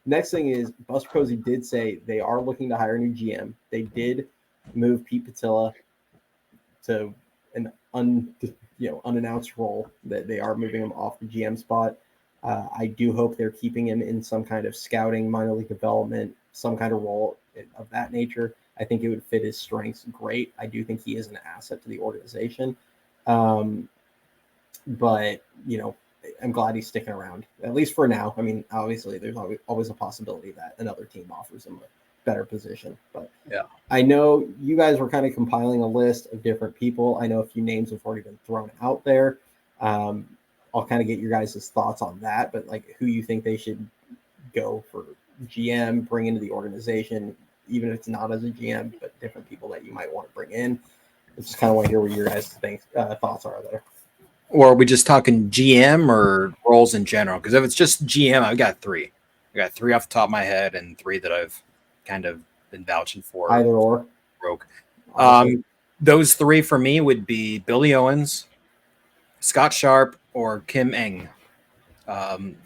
Next thing is Buster Posey did say they are looking to hire a new GM. They did move Pete Putila to an unannounced role, that they are moving him off the GM spot. I do hope they're keeping him in some kind of scouting, minor league development, some kind of role of that nature. I think it would fit his strengths great. I do think he is an asset to the organization. But, I'm glad he's sticking around, at least for now. I mean, obviously, there's always a possibility that another team offers him a better position. But yeah, I know you guys were kind of compiling a list of different people. I know a few names have already been thrown out there. I'll kind of get your guys' thoughts on that, but like who you think they should go for GM, bring into the organization, even if it's not as a GM, but different people that you might want to bring in. I just kind of want to hear what your guys' thoughts are there. Or are we just talking GM or roles in general? Because if it's just GM, I've got three. I got three off the top of my head and three that I've kind of been vouching for. Either or. Broke. Those three for me would be Billy Owens, Scott Sharp, or Kim Eng.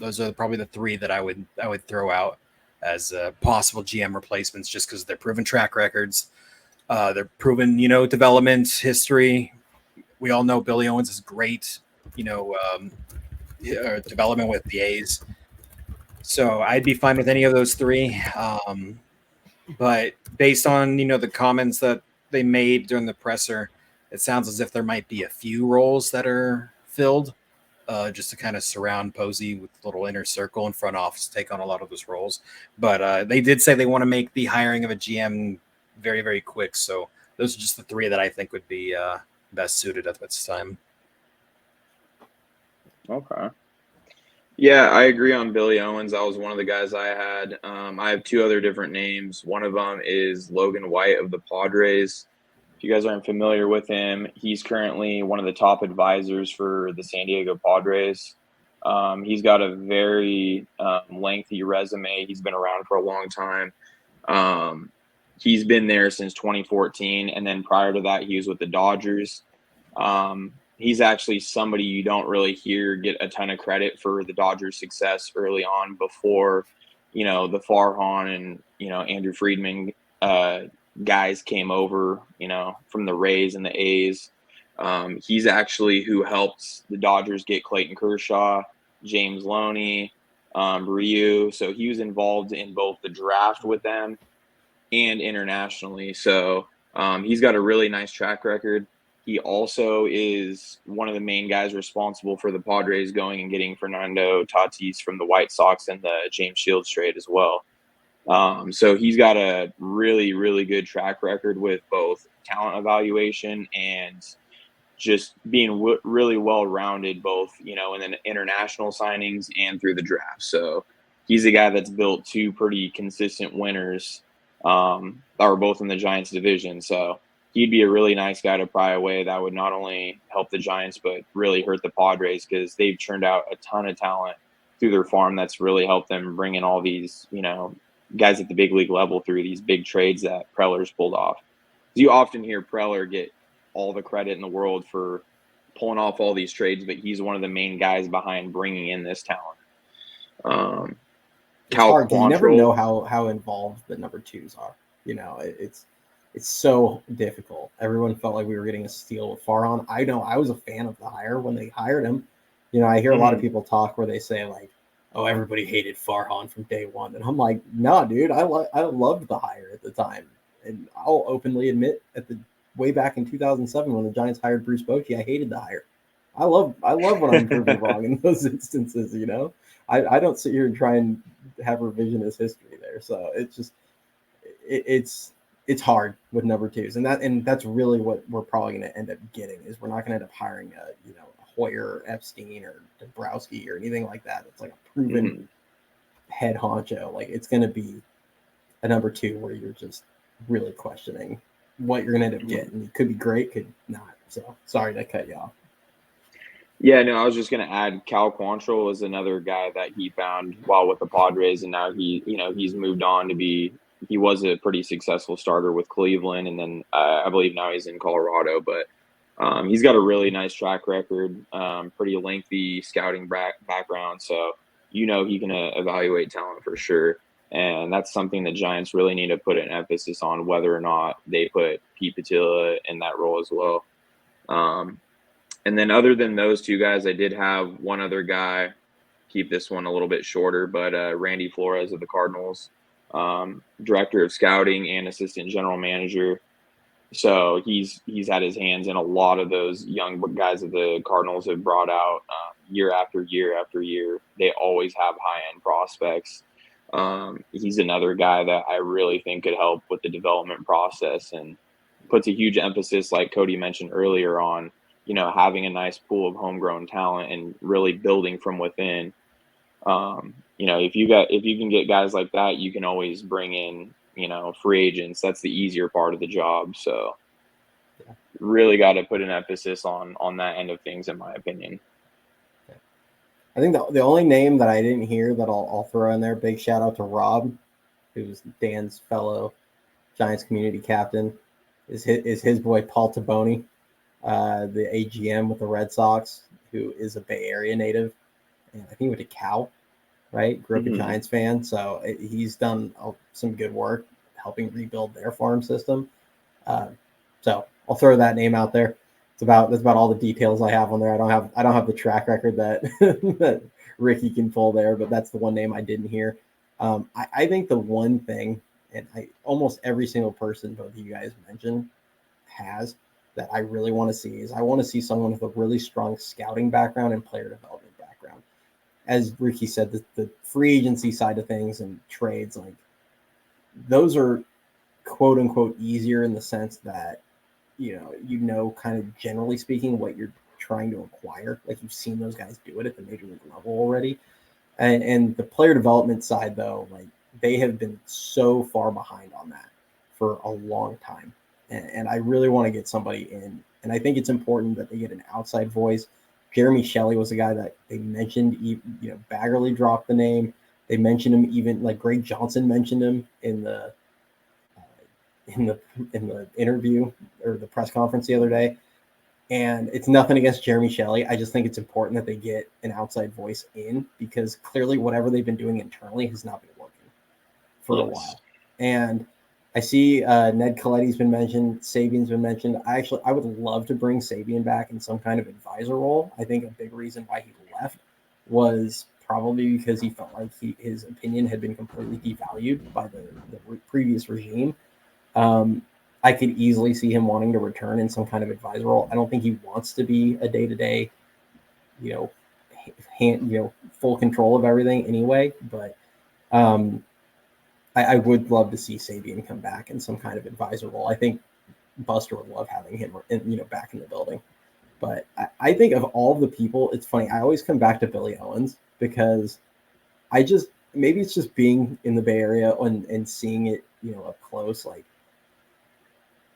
Those are probably the three that I would throw out as possible GM replacements, just because they're proven track records. They're proven, development history. We all know Billy Owens is great, development with the A's. So I'd be fine with any of those three. But based on, the comments that they made during the presser, it sounds as if there might be a few roles that are filled, just to kind of surround Posey with a little inner circle and front office to take on a lot of those roles. But they did say they want to make the hiring of a GM very, very quick. So those are just the three that I think would be best suited at this time. Okay. Yeah, I agree on Billy Owens. That was one of the guys I had. I have two other different names. One of them is Logan White of the Padres. If you guys aren't familiar with him, he's currently one of the top advisors for the San Diego Padres. He's got a very lengthy resume. He's been around for a long time. He's been there since 2014, and then prior to that, he was with the Dodgers. He's actually somebody you don't really hear get a ton of credit for the Dodgers' success early on before, the Farhan and, Andrew Friedman guys came over, from the Rays and the A's. He's actually who helped the Dodgers get Clayton Kershaw, James Loney, Ryu. So he was involved in both the draft with them and internationally. So he's got a really nice track record. He also is one of the main guys responsible for the Padres going and getting Fernando Tatis from the White Sox and the James Shields trade as well. So he's got a really, really good track record with both talent evaluation and just being really well-rounded, both, in the international signings and through the draft. So he's a guy that's built two pretty consistent winners, are both in the Giants division. So he'd be a really nice guy to pry away. That would not only help the Giants, but really hurt the Padres, because they've churned out a ton of talent through their farm that's really helped them bring in all these, guys at the big league level through these big trades that Preller's pulled off. You often hear Preller get all the credit in the world for pulling off all these trades, but he's one of the main guys behind bringing in this talent. It's hard. You never know how involved the number twos are. It's so difficult. Everyone felt like we were getting a steal with Farhan. I know I was a fan of the hire when they hired him. I hear a lot of people talk where they say like, "Oh, everybody hated Farhan from day one," and I'm like, "Nah, dude, I loved the hire at the time, and I'll openly admit way back in 2007 when the Giants hired Bruce Bochy, I hated the hire. I love when I'm proven wrong in those instances. I don't sit here and try and have revisionist history there. So it's just it's hard with number twos, and that's really what we're probably going to end up getting, is we're not going to end up hiring a Hoyer, Epstein, or Dombrowski or anything like that. It's like a proven head honcho. Like it's going to be a number two where you're just really questioning what you're going to end up getting. It could be great, could not. So sorry to cut you off. Yeah, no, I was just going to add Cal Quantrill was another guy that he found while with the Padres, and now he's moved on to be. He was a pretty successful starter with Cleveland, and then I believe now he's in Colorado. But he's got a really nice track record, pretty lengthy scouting background, so he can evaluate talent for sure. And that's something the Giants really need to put an emphasis on, whether or not they put Pete Putila in that role as well. And then other than those two guys, I did have one other guy, keep this one a little bit shorter, but Randy Flores of the Cardinals, director of scouting and assistant general manager. So he's had his hands in a lot of those young guys that the Cardinals have brought out year after year after year. They always have high end prospects. He's another guy that I really think could help with the development process and puts a huge emphasis, like Cody mentioned earlier, on having a nice pool of homegrown talent and really building from within. If you can get guys like that, you can always bring in free agents. That's the easier part of the job. So really got to put an emphasis on that end of things, in my opinion. I think the only name that I didn't hear that I'll throw in there, big shout out to Rob, who's Dan's fellow Giants community captain, is his boy Paul Taboni, the AGM with the Red Sox, who is a Bay Area native, and I think he went to Cal, right? Grew up a Giants fan, so he's done some good work helping rebuild their farm system. So I'll throw that name out there. That's about all the details I have on there. I don't have the track record that that Ricky can pull there, but that's the one name I didn't hear. I think the one thing, and almost every single person both of you guys mentioned has, that I really want to see is I want to see someone with a really strong scouting background and player development background. As Ricky said, the free agency side of things and trades, like those are quote unquote easier in the sense that kind of generally speaking what you're trying to acquire. Like you've seen those guys do it at the major league level already. And the player development side, though, like they have been so far behind on that for a long time. And I really want to get somebody in. And I think it's important that they get an outside voice. Jeremy Shelley was a guy that they mentioned, Baggerly dropped the name. They mentioned him, even like Greg Johnson mentioned him in the interview or the press conference the other day. And it's nothing against Jeremy Shelley. I just think it's important that they get an outside voice in, because clearly whatever they've been doing internally has not been working for a while. And I see Ned Colletti's been mentioned. Sabian's been mentioned. I would love to bring Sabian back in some kind of advisor role. I think a big reason why he left was probably because he felt like his opinion had been completely devalued by the previous regime. I could easily see him wanting to return in some kind of advisor role. I don't think he wants to be a day-to-day, full control of everything anyway. But I would love to see Sabian come back in some kind of advisor role. I think Buster would love having him, back in the building. But I think of all the people, it's funny. I always come back to Billy Owens because maybe it's just being in the Bay Area and seeing it, up close, like.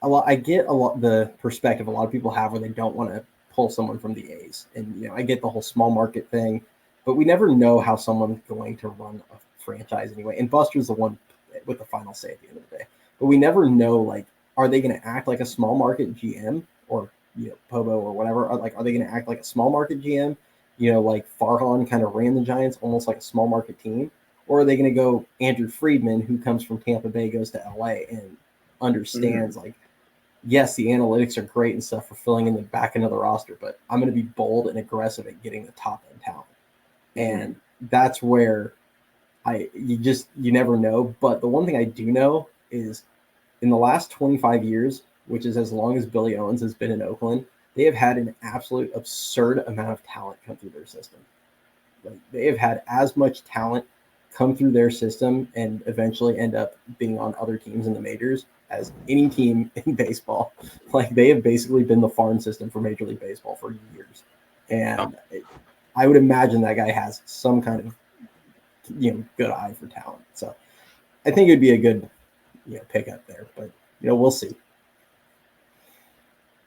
I get the perspective a lot of people have where they don't want to pull someone from the A's. And, I get the whole small market thing, but we never know how someone's going to run a franchise anyway. And Buster's the one with the final say at the end of the day. But we never know, like, are they going to act like a small market GM or, Pobo or whatever? Are they going to act like a small market GM? Like Farhan kind of ran the Giants almost like a small market team. Or are they going to go Andrew Friedman, who comes from Tampa Bay, goes to LA and understands, like, yes, the analytics are great and stuff for filling in the back end of the roster, but I'm going to be bold and aggressive at getting the top end talent. And that's where you never know. But the one thing I do know is in the last 25 years, which is as long as Billy Owens has been in Oakland, they have had an absolute absurd amount of talent come through their system. Like they have had as much talent come through their system and eventually end up being on other teams in the majors as any team in baseball. Like they have basically been the farm system for Major League Baseball for years. And I would imagine that guy has some kind of, good eye for talent. So I think it'd be a good, pickup there, but we'll see.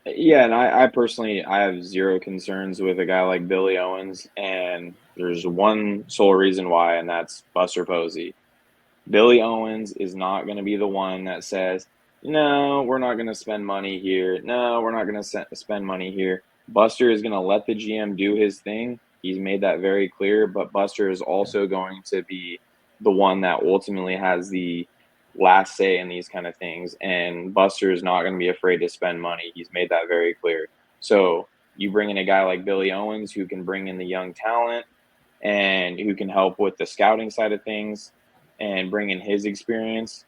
Yeah. And I personally, I have zero concerns with a guy like Billy Owens, and there's one sole reason why, and that's Buster Posey. Billy Owens is not going to be the one that says, no, we're not going to spend money here. No, we're not going to spend money here. Buster is going to let the GM do his thing. He's made that very clear, but Buster is also going to be the one that ultimately has the last say in these kind of things. And Buster is not going to be afraid to spend money. He's made that very clear. So you bring in a guy like Billy Owens who can bring in the young talent and who can help with the scouting side of things and bring in his experience.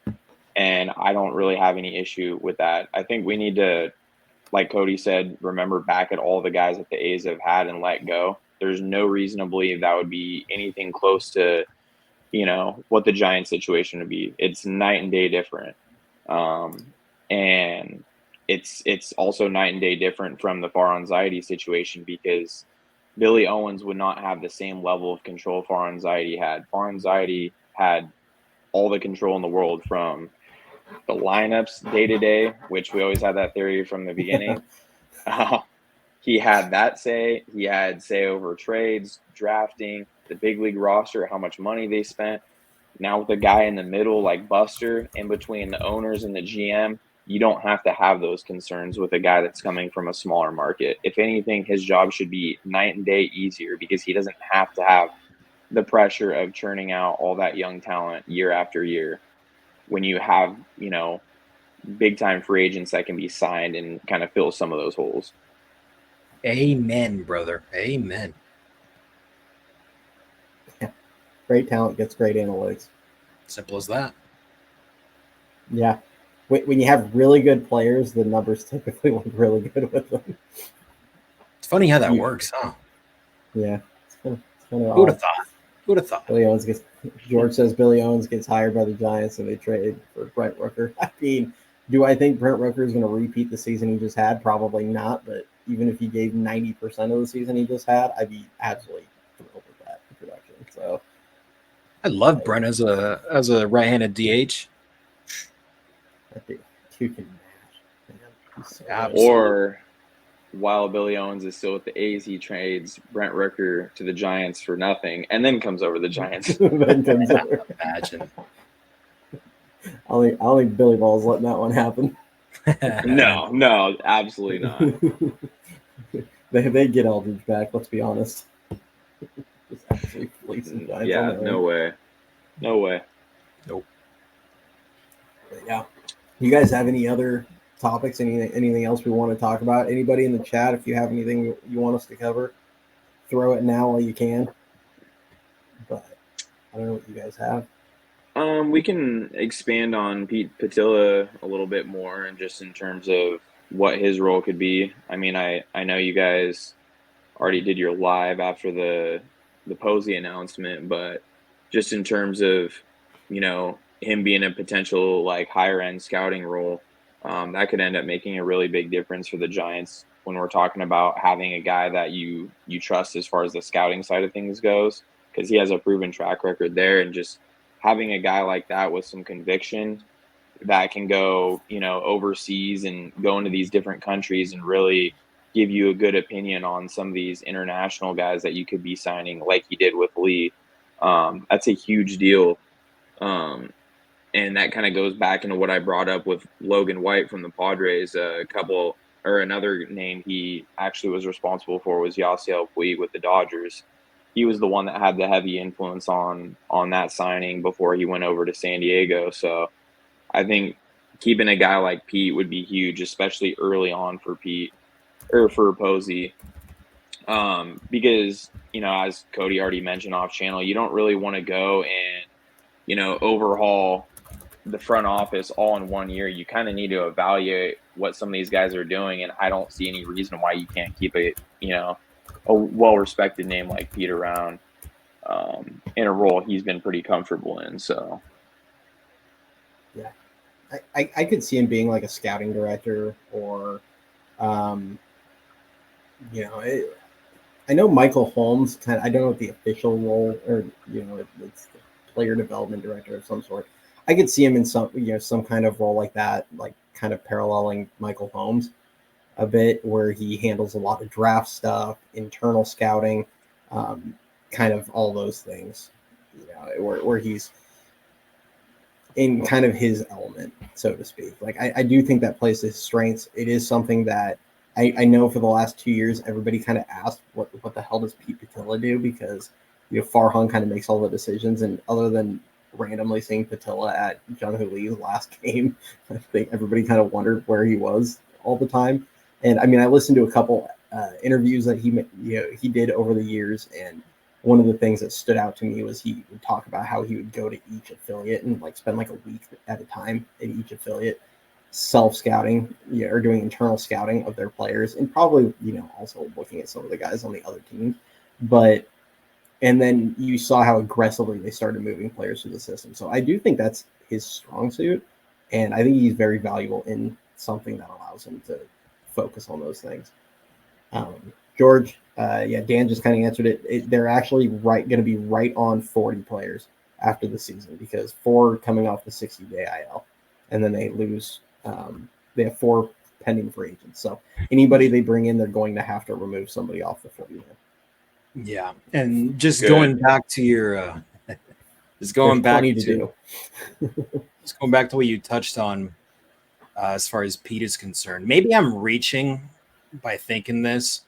And I don't really have any issue with that. I think we need to, like Cody said, remember back at all the guys that the A's have had and let go. There's no reason to believe that would be anything close to, what the Giants situation would be. It's night and day different. And it's also night and day different from the Farhan situation, because Billy Owens would not have the same level of control Farhan had. Farhan had all the control in the world, from the lineups day to day, which we always had that theory from the beginning. He had that say. He had say over trades, drafting, the big league roster, how much money they spent. Now with a guy in the middle like Buster, in between the owners and the GM, you don't have to have those concerns with a guy that's coming from a smaller market. If anything, his job should be night and day easier, because he doesn't have to have the pressure of churning out all that young talent year after year, when you have, big time free agents that can be signed and kind of fill some of those holes. Amen, brother. Amen. Yeah. Great talent gets great analytics. Simple as that. Yeah. When you have really good players, the numbers typically look really good with them. It's funny how that works, huh? Yeah. It's kind of Who would have thought? Who would have thought? George says Billy Owens gets hired by the Giants and they trade for Brent Rooker. I mean, do I think Brent Rooker is going to repeat the season he just had? Probably not. But even if he gave 90% of the season he just had, I'd be absolutely thrilled with that production. So I love Brent as a right-handed DH. That dude can match. Man, so Absolutely. Or while Billy Owens is still with the A's, he trades Brent Rooker to the Giants for nothing, and then comes over the Giants. then comes over. Imagine. I don't think Billy Ball's letting that one happen. No, absolutely not. they get Aldridge back. Let's be honest. Just absolutely fleecing Giants. Yeah, no way. Nope. But yeah. You guys have any other topics? Anything else we want to talk about? Anybody in the chat, if you have anything you want us to cover, throw it now while you can. But I don't know what you guys have. We can expand on Pete Putila a little bit more, and just in terms of what his role could be. I mean, I know you guys already did your live after the Posey announcement, but just in terms of, him being a potential like higher end scouting role, that could end up making a really big difference for the Giants when we're talking about having a guy that you trust as far as the scouting side of things goes, because he has a proven track record there. And just having a guy like that with some conviction that can go, overseas and go into these different countries and really give you a good opinion on some of these international guys that you could be signing, like he did with Lee. That's a huge deal. And that kind of goes back into what I brought up with Logan White from the Padres. Another name he actually was responsible for was Yasiel Puig with the Dodgers. He was the one that had the heavy influence on that signing before he went over to San Diego. So I think keeping a guy like Pete would be huge, especially early on for Pete or for Posey. Because, as Cody already mentioned off channel, you don't really want to go and, overhaul the front office all in 1 year. You kind of need to evaluate what some of these guys are doing. And I don't see any reason why you can't keep a well-respected name like Pete around in a role he's been pretty comfortable in. So, yeah, I could see him being like a scouting director or, I know Michael Holmes I don't know what the official role or, it's the player development director of some sort. I could see him in some kind of role like that, like kind of paralleling Michael Holmes a bit, where he handles a lot of draft stuff, internal scouting, kind of all those things, where he's in kind of his element, so to speak. Like I do think that plays his strengths. It is something that I know for the last 2 years, everybody kind of asked what the hell does Pete Putila do, because Farhan kind of makes all the decisions, and other than randomly seeing Putila at Jung-Hoo Lee's last game. I think everybody kind of wondered where he was all the time. And I mean, I listened to a couple interviews that he did over the years, and one of the things that stood out to me was he would talk about how he would go to each affiliate and like spend like a week at a time in each affiliate, self-scouting, or doing internal scouting of their players, and probably also looking at some of the guys on the other teams. But and then you saw how aggressively they started moving players through the system. So I do think that's his strong suit, and I think he's very valuable in something that allows him to focus on those things. George, Dan just kind of answered it. They're actually going to be right on 40 players after the season, because 4 coming off the 60-day IL, and then they lose. They have 4 pending free agents. So anybody they bring in, they're going to have to remove somebody off the 40-man. Yeah, and just going back to your, just going back to what you touched on, as far as Pete is concerned. Maybe I'm reaching by thinking this,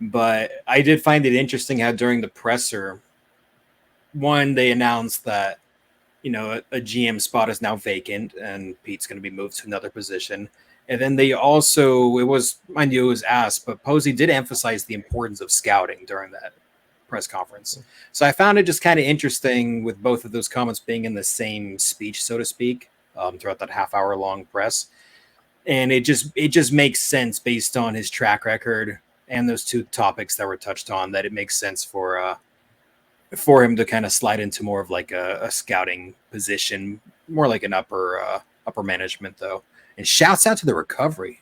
but I did find it interesting how during the presser, they announced that a GM spot is now vacant and Pete's going to be moved to another position. And then they also, it was asked, but Posey did emphasize the importance of scouting during that press conference. So I found it just kind of interesting with both of those comments being in the same speech, so to speak, throughout that half-hour long press. And it just makes sense based on his track record and those 2 topics that were touched on, that it makes sense for him to kind of slide into more of like a scouting position, more like an upper management though. And shouts out to the recovery